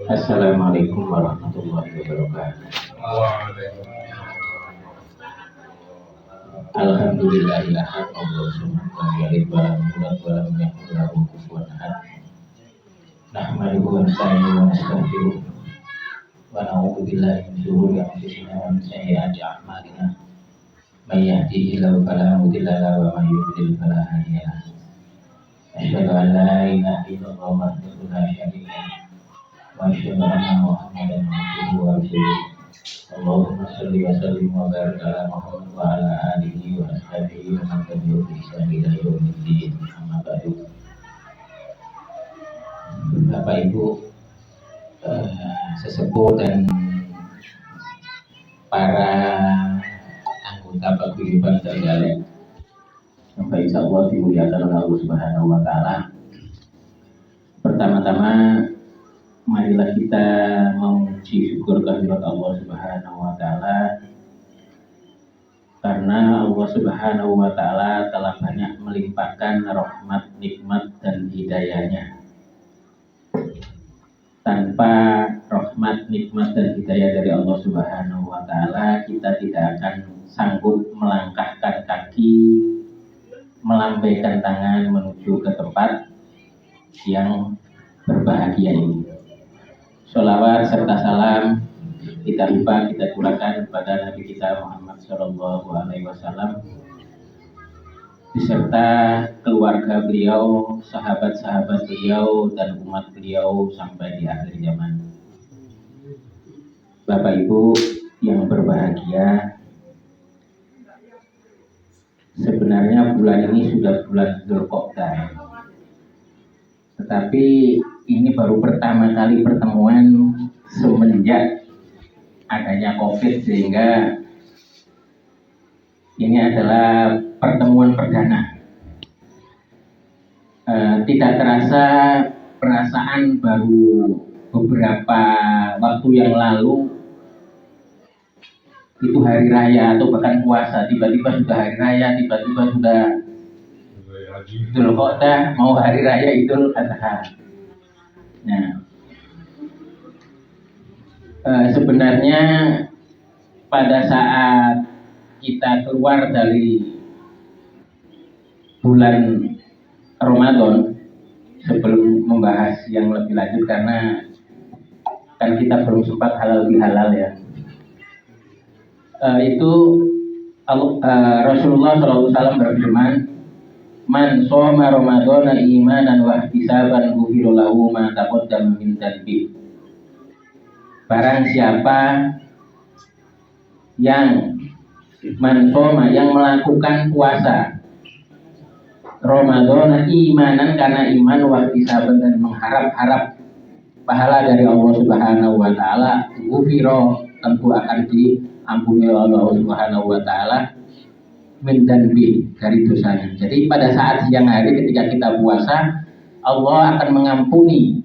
Assalamualaikum warahmatullahi wabarakatuh. Alhamdulillahillah Allah subhanahu wa ta'ala nahmaduhu wa nasta'inuhu wa nastaghfiruh wa na'udzu billahi min shururi anfusina wa min sayyiati a'malina may yahdihillahu fala mudilla lahu wa may yudlil fala hadiya lahu. Asyhadu an la ilaha illallah wahdahu la syarika lahu wa asyhadu anna Muhammadan abduhu wa rasuluh. Allahumma shalli wa sallim wa barik ala Muhammad wa ala alihi wa ashabihi wa man tabi'ahum bi ihsan ila yaumiddin. Amma ba'du. Bapak Ibu sesepuh dan para anggota paguyuban Trenggalek yang insyaallah dimuliakan oleh Allah Subhanahu wa taala. Pertama-tama marilah kita memuji syukur kehadirat Allah Subhanahu wa taala, karena Allah Subhanahu wa taala telah banyak melimpahkan rahmat, nikmat dan hidayahnya. Tanpa rahmat, nikmat dan hidayah dari Allah Subhanahu wa taala, kita tidak akan sanggup melangkahkan kaki, melambaikan tangan menuju ke tempat yang berbahagia ini. Sholawat serta salam kita curahkan kepada Nabi kita Muhammad Shallallahu Alaihi Wasallam beserta keluarga beliau, sahabat-sahabat beliau dan umat beliau sampai di akhir zaman. Bapak Ibu yang berbahagia, sebenarnya bulan ini sudah bulan Dzulqa'dah, tetapi ini baru pertama kali pertemuan semenjak adanya COVID, sehingga ini adalah pertemuan perdana. Tidak terasa perasaan baru beberapa waktu yang lalu itu hari raya atau bahkan puasa, tiba-tiba sudah hari raya, tiba-tiba sudah Dzulqa'dah, mau hari raya Idul Adha. Nah, sebenarnya pada saat kita keluar dari bulan Ramadan, sebelum membahas yang lebih lanjut karena kan kita belum sempat halal bihalal ya, Rasulullah SAW berfirman, man shoma ramadhana imanan wa ihtisaban ghufira lahu ma taqaddama min dhanbi. Barang siapa yang man shoma, yang melakukan puasa Ramadhana imanan, karena iman, wa ihtisaban, dan mengharap-harap pahala dari Allah Subhanahu wa taala, ghufira, tentu akan diampuni oleh Allah Subhanahu wa taala min dhanbi, dari dosanya. Jadi pada saat siang hari ketika kita puasa, Allah akan mengampuni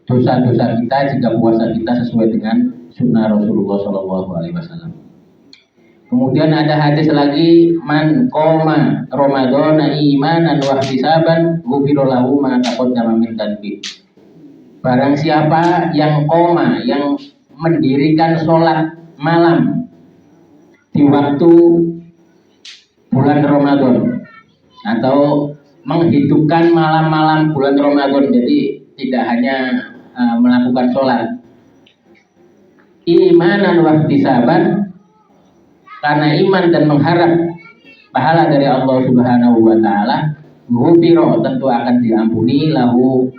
dosa-dosa kita jika puasa kita sesuai dengan sunnah Rasulullah SAW. Kemudian ada hadis lagi, man qoma ramadhana imanan wa ihtisaban ghufira lahu ma taqaddama min dhanbi. Barang siapa yang qoma, yang mendirikan sholat malam di waktu bulan Ramadan atau menghidupkan malam-malam bulan Ramadan, jadi tidak hanya melakukan sholat, imanan wa ihtisaban, karena iman dan mengharap pahala dari Allah Subhanahu wa taala, ghufira, tentu akan diampuni, lahu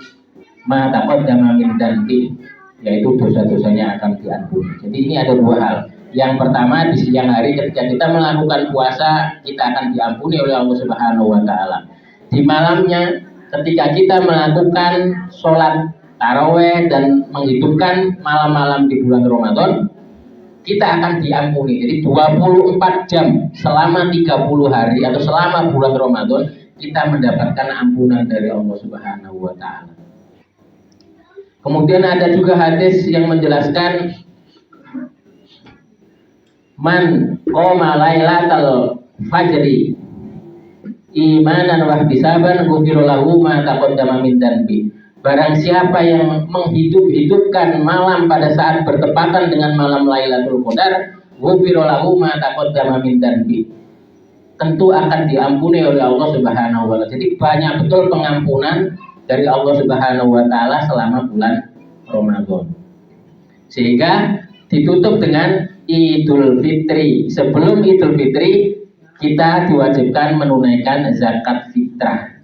ma taqaddama min dhanbi, yaitu dosa-dosanya akan diampuni. Jadi ini ada dua hal. Yang pertama, di siang hari ketika kita melakukan puasa, kita akan diampuni oleh Allah Subhanahu wa taala. Di malamnya ketika kita melakukan sholat taraweh dan menghidupkan malam-malam di bulan Ramadan, kita akan diampuni. Jadi 24 jam selama 30 hari atau selama bulan Ramadan kita mendapatkan ampunan dari Allah Subhanahu wa taala. Kemudian ada juga hadis yang menjelaskan, man qoma lailatal fajri imanan wa ihtisaban ghufira lahu ma taqaddama min dzanbi. Barang siapa yang menghidup-hidupkan malam pada saat bertepatan dengan malam Lailatul Qadar, ghufira lahu ma taqaddama min dzanbi. Tentu akan diampuni oleh Allah Subhanahu wa taala. Jadi banyak betul pengampunan dari Allah Subhanahu wa taala selama bulan Ramadan. Sehingga ditutup dengan Idul Fitri. Sebelum Idul Fitri kita diwajibkan menunaikan zakat fitrah.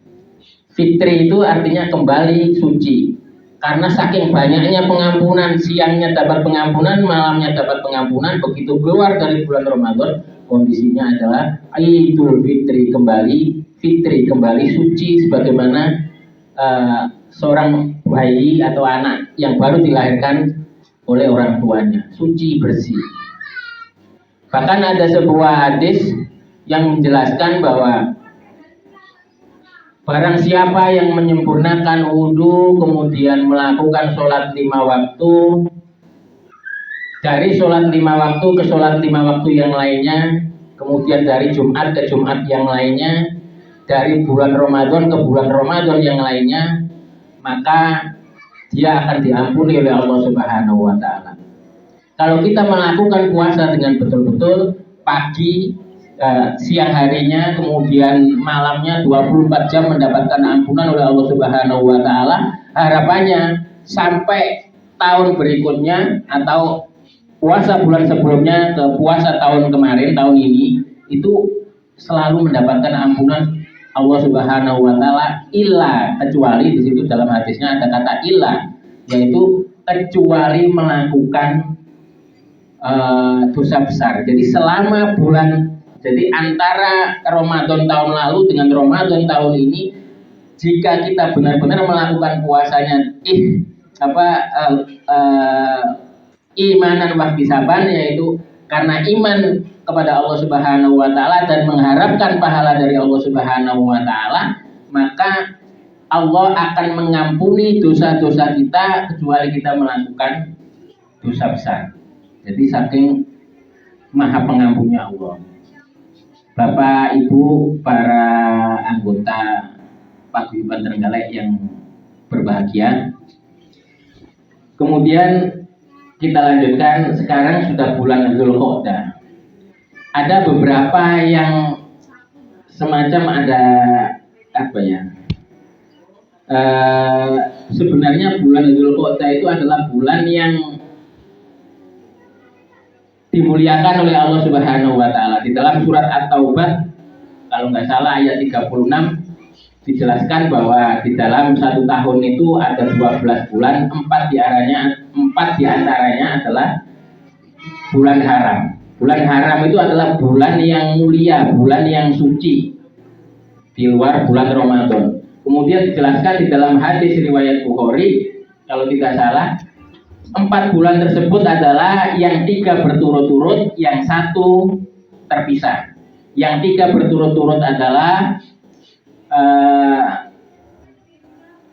Fitri itu artinya kembali suci. Karena saking banyaknya pengampunan, siangnya dapat pengampunan, malamnya dapat pengampunan, begitu keluar dari bulan Ramadan, kondisinya adalah Idul Fitri kembali suci sebagaimana seorang bayi atau anak yang baru dilahirkan oleh orang tuanya, suci bersih. Bahkan ada sebuah hadis yang menjelaskan bahwa barang siapa yang menyempurnakan wudhu kemudian melakukan sholat 5 waktu, dari sholat 5 waktu ke sholat 5 waktu yang lainnya, kemudian dari Jumat ke Jumat yang lainnya, dari bulan Ramadan ke bulan Ramadan yang lainnya, maka dia akan diampuni oleh Allah Subhanahu wa taala. Kalau kita melakukan puasa dengan betul-betul pagi, siang harinya, kemudian malamnya 24 jam mendapatkan ampunan oleh Allah Subhanahu wa taala, harapannya sampai tahun berikutnya atau puasa bulan sebelumnya ke puasa tahun kemarin, tahun ini, itu selalu mendapatkan ampunan Allah Subhanahu wa taala, illa, kecuali di situ dalam hadisnya ada kata illa, yaitu kecuali melakukan dosa besar. Jadi selama bulan, jadi antara Ramadan tahun lalu dengan Ramadan tahun ini, jika kita benar-benar melakukan puasanya imanan wa ihtisaban, yaitu karena iman kepada Allah Subhanahu wa taala dan mengharapkan pahala dari Allah Subhanahu wa taala, maka Allah akan mengampuni dosa-dosa kita kecuali kita melakukan dosa besar. Jadi saking maha pengampunnya Allah. Bapak, Ibu, para anggota Paguyuban Trenggalek yang berbahagia. Kemudian kita lanjutkan, sekarang sudah bulan Dzulqa'dah. Ada beberapa yang semacam ada apa ya? Sebenarnya bulan Dzulqa'dah itu adalah bulan yang dimuliakan oleh Allah Subhanahu wa taala. Di dalam surat At-Taubah, kalau nggak salah ayat 36, dijelaskan bahwa di dalam satu tahun itu ada 12 bulan, 4 di antaranya adalah bulan haram. Bulan haram itu adalah bulan yang mulia, bulan yang suci di luar bulan Ramadan. Kemudian dijelaskan di dalam hadis riwayat Bukhari, kalau tidak salah, 4 bulan tersebut adalah yang 3 berturut-turut, yang 1 terpisah. Yang 3 berturut-turut adalah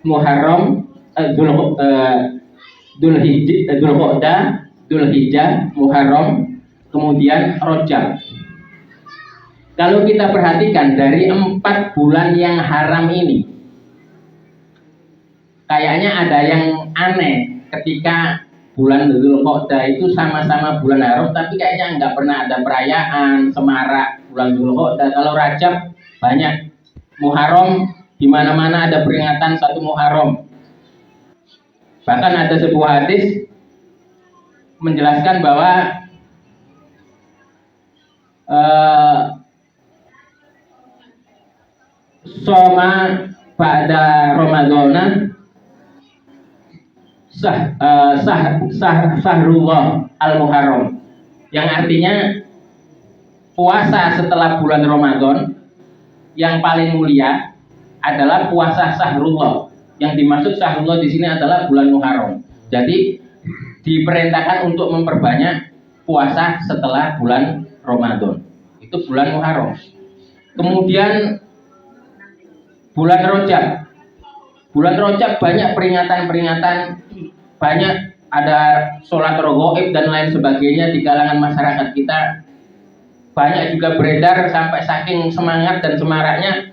Muharram, Dzulhijjah, Muharram, kemudian Rajab. Kalau kita perhatikan dari 4 bulan yang haram ini, kayaknya ada yang aneh ketika bulan Dzulqa'dah itu sama-sama bulan haram, tapi kayaknya nggak pernah ada perayaan semarak bulan Dzulqa'dah. Kalau Rajab banyak, Muharram di mana-mana ada peringatan 1 Muharram. Bahkan ada sebuah hadis menjelaskan bahwa Soma pada Ramadana Sahrullah al-Muharram, yang artinya puasa setelah bulan Ramadan yang paling mulia adalah puasa Sahrullah. Yang dimaksud Sahrullah di sini adalah bulan Muharram. Jadi diperintahkan untuk memperbanyak puasa setelah bulan Ramadan. Itu bulan Muharram. Kemudian bulan Rajab. Bulan Rajab banyak peringatan-peringatan, banyak ada sholat raghaib dan lain sebagainya di kalangan masyarakat kita. Banyak juga beredar sampai saking semangat dan semaraknya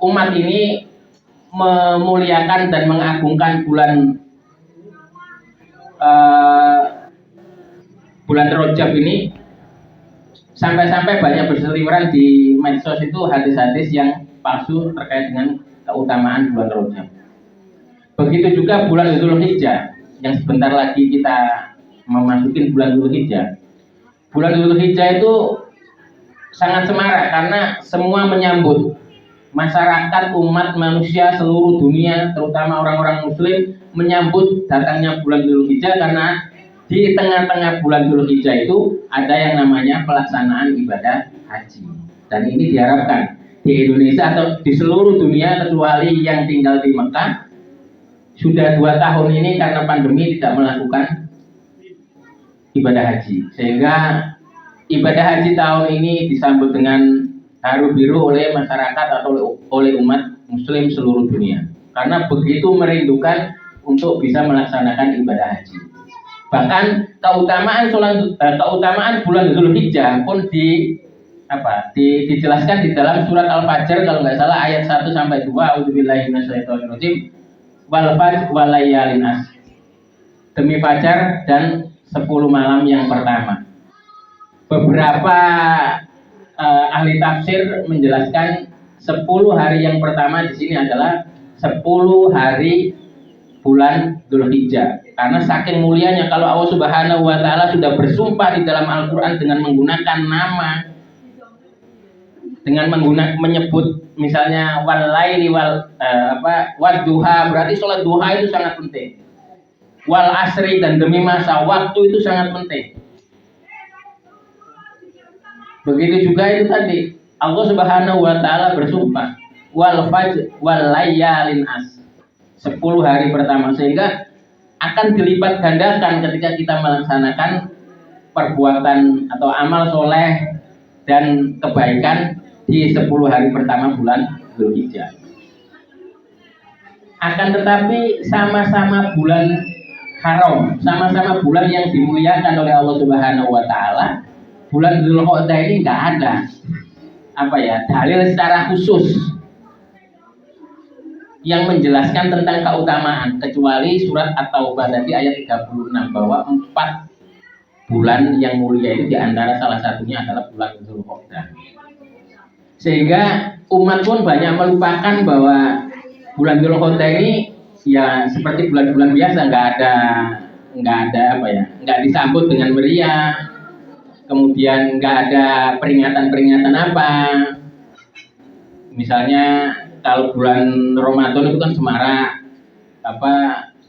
umat ini memuliakan dan mengagungkan bulan Rajab ini, sampai-sampai banyak berseliweran di medsos itu hadis-hadis yang palsu terkait dengan keutamaan bulan Rajab. Begitu juga bulan Dzulhijjah yang sebentar lagi kita memasuki bulan Dzulhijjah. Bulan Dzulhijjah itu sangat semarak karena semua menyambut, masyarakat, umat manusia seluruh dunia, terutama orang-orang muslim menyambut datangnya bulan Dzulhijjah, karena di tengah-tengah bulan Dzulhijjah itu ada yang namanya pelaksanaan ibadah haji. Dan ini diharapkan di Indonesia atau di seluruh dunia kecuali yang tinggal di Mekah sudah 2 tahun ini karena pandemi tidak melakukan ibadah haji, sehingga ibadah haji tahun ini disambut dengan haru biru oleh masyarakat atau oleh umat muslim seluruh dunia, karena begitu merindukan untuk bisa melaksanakan ibadah haji. Bahkan keutamaan bulan Dzulhijjah pun dijelaskan di dalam surat Al-Fajr kalau nggak salah ayat 1 sampai 2. A'udzubillahi minasyaitonirrajim. Wal fajr walayalin ashr. Demi fajar dan 10 malam yang pertama. Beberapa ahli tafsir menjelaskan 10 hari yang pertama di sini adalah 10 hari bulan Dzulhijjah. Karena saking mulianya, kalau Allah Subhanahu wa taala sudah bersumpah di dalam Al-Qur'an dengan menggunakan nama, dengan menyebut misalnya wal laili wad duha, berarti sholat duha itu sangat penting. Wal asri, dan demi masa waktu itu sangat penting. Begitu juga itu tadi Allah Subhanahu wa taala bersumpah wal fajr wal layalin as, 10 hari pertama, sehingga akan dilipat gandakan ketika kita melaksanakan perbuatan atau amal soleh dan kebaikan di 10 hari pertama bulan Dzulhijjah. Akan tetapi sama-sama bulan haram, sama-sama bulan yang dimuliakan oleh Allah Subhanahu wa taala, bulan Dzulqa'dah ini nggak ada dalil secara khusus yang menjelaskan tentang keutamaan, kecuali surat At-Taubah tadi ayat 36 bahwa 4 bulan yang mulia itu diantara salah satunya adalah bulan Dzulqa'dah. Sehingga umat pun banyak melupakan bahwa bulan Dzulqa'dah ini ya seperti bulan-bulan biasa, nggak disambut dengan meriah, kemudian nggak ada peringatan-peringatan apa. Misalnya kalau bulan Ramadan itu kan semarak,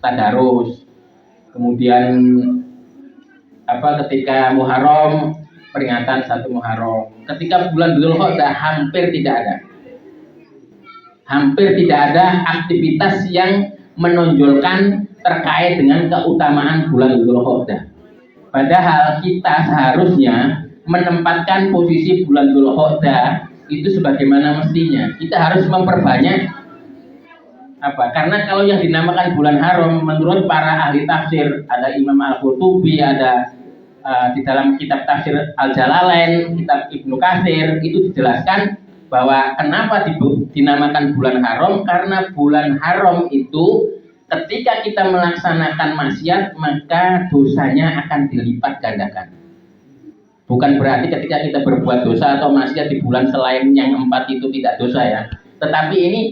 tadarus, kemudian ketika Muharram peringatan 1 Muharram. Ketika bulan Dzulqa'dah hampir tidak ada aktivitas yang menonjolkan terkait dengan keutamaan bulan Dzulqa'dah. Padahal kita seharusnya menempatkan posisi bulan Dzulqa'dah itu sebagaimana mestinya. Kita harus memperbanyak karena kalau yang dinamakan bulan haram menurut para ahli tafsir, ada Imam Al-Qurtubi, ada di dalam kitab tafsir Al-Jalalain, kitab Ibnu Katsir, itu dijelaskan bahwa kenapa dinamakan bulan haram, karena bulan haram itu ketika kita melaksanakan maksiat maka dosanya akan dilipat gandakan. Bukan berarti ketika kita berbuat dosa atau maksiat di bulan selain yang 4 itu tidak dosa ya, tetapi ini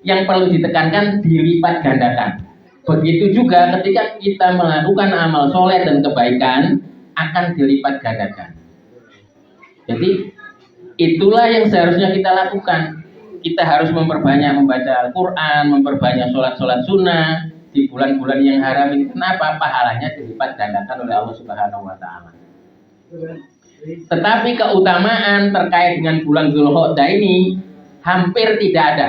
yang perlu ditekankan dilipat gandakan. Begitu juga ketika kita melakukan amal soleh dan kebaikan akan dilipat gandakan. Jadi itulah yang seharusnya kita lakukan. Kita harus memperbanyak membaca Al-Quran, memperbanyak sholat-sholat sunnah di bulan-bulan yang haram ini. Kenapa? Pahalanya dilipat gandakan oleh Allah Subhanahu wa taala. Tetapi keutamaan terkait dengan bulan Dzulqa'dah ini hampir tidak ada.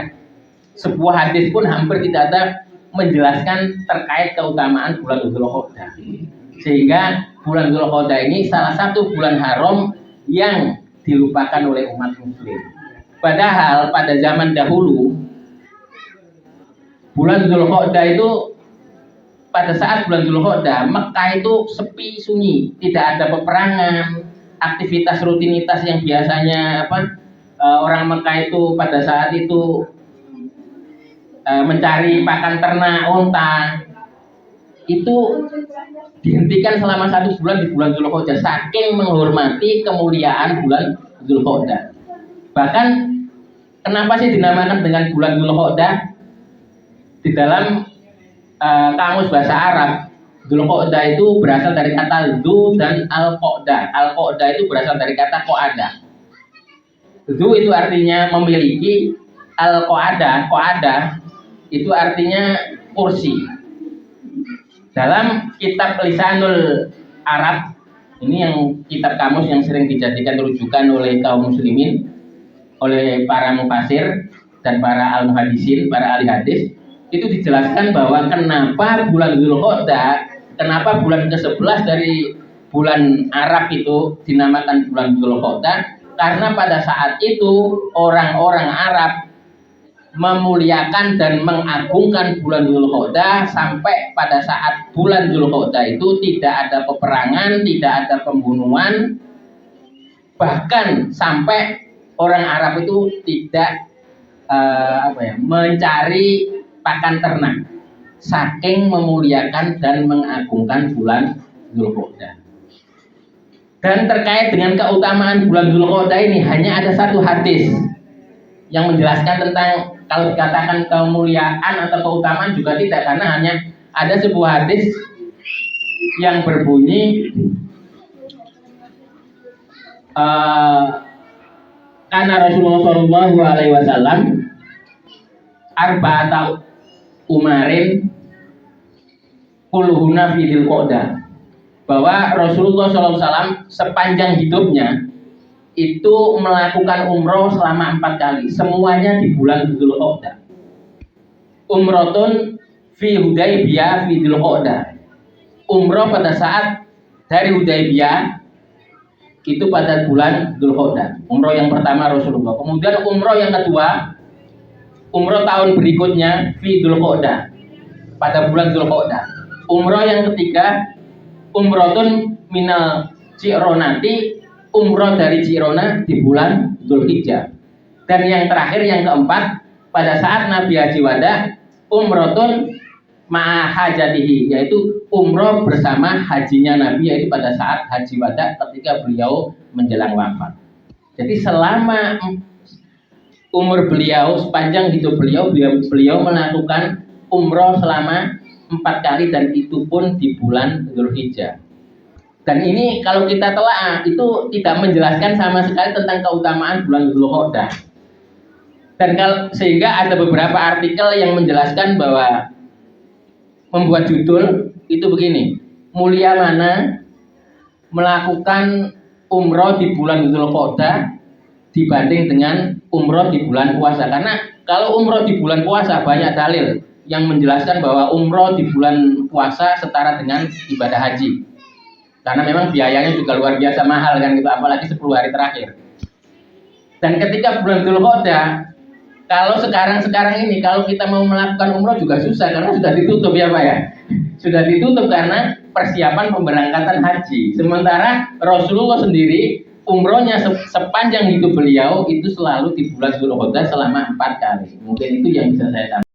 Sebuah hadis pun hampir tidak ada menjelaskan terkait keutamaan bulan Dzulqa'dah. Sehingga bulan Dzulqa'dah ini salah satu bulan haram yang dilupakan oleh umat muslim. Padahal pada zaman dahulu bulan Dzulqa'dah itu, pada saat bulan Dzulqa'dah Mekah itu sepi sunyi, tidak ada peperangan, aktivitas rutinitas yang biasanya orang Mekah itu pada saat itu mencari pakan ternak onta, itu dihentikan selama 1 bulan di bulan Dzulqa'dah saking menghormati kemuliaan bulan Dzulqa'dah. Bahkan kenapa sih dinamakan dengan bulan Dzulqa'dah? Di dalam kamus bahasa Arab, Dzulqa'dah itu berasal dari kata dzu dan al-qa'dah. Al-qa'dah itu berasal dari kata qa'adah. Dzu itu artinya memiliki, qa'adah itu artinya kursi. Dalam kitab Lisanul Arab, ini yang kitab kamus yang sering dijadikan rujukan oleh kaum muslimin, oleh para mufasir dan para al-muhadisin, para ahli hadis, itu dijelaskan bahwa kenapa bulan Dzulqa'dah, kenapa bulan ke-11 dari bulan Arab itu dinamakan bulan Dzulqa'dah, karena pada saat itu orang-orang Arab memuliakan dan mengagungkan bulan Dzulqa'dah sampai pada saat bulan Dzulqa'dah itu tidak ada peperangan, tidak ada pembunuhan, bahkan sampai orang Arab itu tidak mencari pakan ternak, saking memuliakan dan mengagungkan bulan Dzulqa'dah. Dan terkait dengan keutamaan bulan Dzulqa'dah ini hanya ada satu hadis yang menjelaskan tentang, kalau dikatakan kemuliaan atau keutamaan juga tidak, karena hanya ada sebuah hadis yang berbunyi karena Rasulullah Shallallahu Alaihi Wasallam arba'ata umarin kulluhunna fi Dzulqa'dah, bahwa Rasulullah SAW sepanjang hidupnya itu melakukan umroh selama 4 kali, semuanya di bulan Dzulqa'dah. Umrotun fi Hudaybiyah fi Dzulqa'dah, umroh pada saat dari Hudaybiyah itu pada bulan Dzulqa'dah, umroh yang pertama Rasulullah. Kemudian umroh yang kedua, umroh tahun berikutnya fi Dzulqa'dah, pada bulan Dzulqa'dah. Umroh yang ketiga, umrotun minal Ji'ronati, umroh dari Jirona di bulan Dzulhijjah. Dan yang terakhir, yang keempat, pada saat Nabi Haji Wada, umrotun ma'a hajatihi, yaitu umroh bersama hajinya Nabi, yaitu pada saat Haji Wada ketika beliau menjelang wafat. Jadi selama umur beliau, sepanjang hidup beliau melakukan umroh selama 4 kali, dan itu pun di bulan Dzulhijjah. Dan ini kalau kita telah itu tidak menjelaskan sama sekali tentang keutamaan bulan Dzulqa'dah. Dan sehingga ada beberapa artikel yang menjelaskan bahwa membuat judul itu begini: mulia mana melakukan umroh di bulan Dzulqa'dah dibanding dengan umroh di bulan puasa. Karena kalau umroh di bulan puasa banyak dalil yang menjelaskan bahwa umroh di bulan puasa setara dengan ibadah haji. Karena memang biayanya juga luar biasa mahal kan gitu, apalagi 10 hari terakhir. Dan ketika bulan Dzulqa'dah, kalau sekarang ini kalau kita mau melakukan umroh juga susah karena sudah ditutup ya Pak ya. Sudah ditutup karena persiapan pemberangkatan haji. Sementara Rasulullah sendiri umrohnya sepanjang hidup beliau itu selalu di bulan Dzulqa'dah selama 4 kali. Mungkin itu yang bisa saya sampaikan.